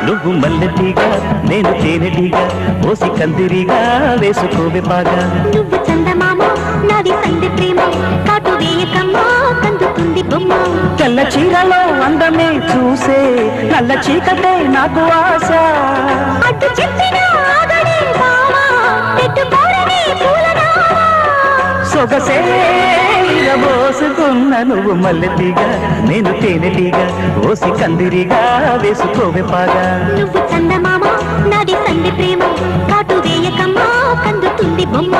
నువ్వు మల్లెటీగా నేను తేనెటీగా ఓసి కందిరిగా వేసుకోవే బాగా. నువ్వు చందమామ నాది సంధి ప్రేమ కాటు వేయకమ్మా కందుతుంది బొమ్మ. తెల్ల చీరలో అందమే చూసే నల్ల చీకటే నాకు ఆశ. అడ్డు చెప్పిన ఆగడే బావా పెట్టుకోరని పూలనామా. సొగసే పోసుకున్న నువ్వు మల్లెటీగా నేను తేనెటీగా ఓసి కందిరిగా వేసుకోవే బాగా. నువ్వు చందమామ నాది సంధి ప్రేమ కాటు వేయకమ్మా కందుతుంది బొమ్మ.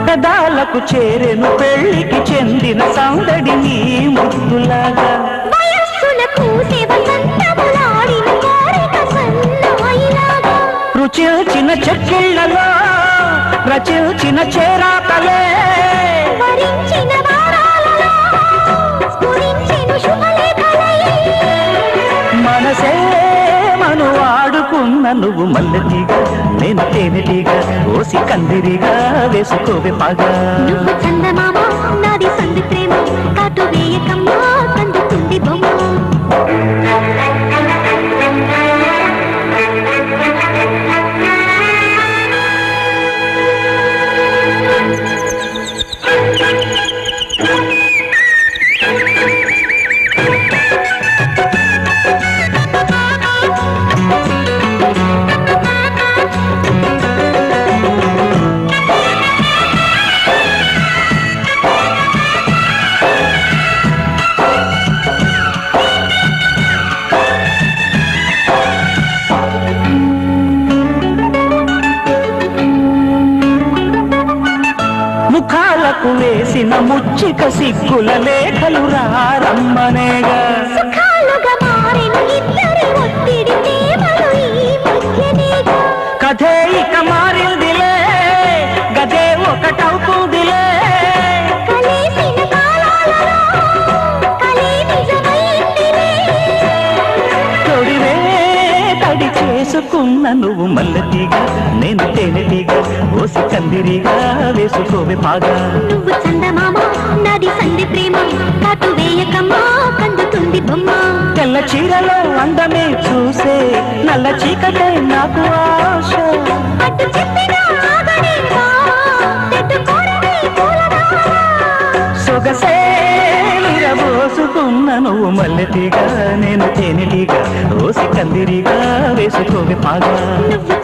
పెదాలకు చేరెను పెళ్లికి చెందిన సందడి నీ ముద్దులాగా. వయస్సులకు సేవసంతములాడిన కోరిక సన్నాయిలాగా. రుచిల్చిన చెక్కిళ్లలో రచిల్చిన చేరాతలే. వరించిన వారాలలో స్ఫురించిన శుభలేఖలై. మనసే మను ఆడుకున్న నువ్వు మల్లెటీగా నేను తేనెటీగా ఓసి కందిరిగా వేసుకోవే బాగా. నువ్వు చందమామ నాది సంధి ప్రేమ కాటు వేయకమ్మా కందుతుంది బొమ్మ. ముఖాలకు వేసిన ముచ్చిక సిగ్గుల లేఖలు రారమ్మనేగా. సుఖాలుగా మారిన ఇద్దరి ఒత్తిడి ప్రేమలు ఈ మధ్యనేగా. కథే ఇక మారిందిలే గదే ఒకటవుతుందిలే. కలిసిన కాలాలలో కలే నిజమైందిలే. తొడివే తడి చేసుకున్న నువ్వు మల్లెటీగా నేను తేనెటీగా ఓసి కందిరిగా వేసుకోవే బాగా. నువ్వు చందమామ నాది సంధి ప్రేమ కాటు వేయకమ్మా కందుతుంది బొమ్మ. తెల్ల చీరలో అందమే చూసే నల్ల చీకటే నాకు ఆశ. అడ్డు చెప్పిన ఆగడే బావా పెట్టుకోరని పూలనామా. సొగసే విరబోసుకున్న నువ్వు మల్లెటీగా నేను తేనెటీగా ఓసి కందిరిగా వేసుకోవే బాగా. నువ్వు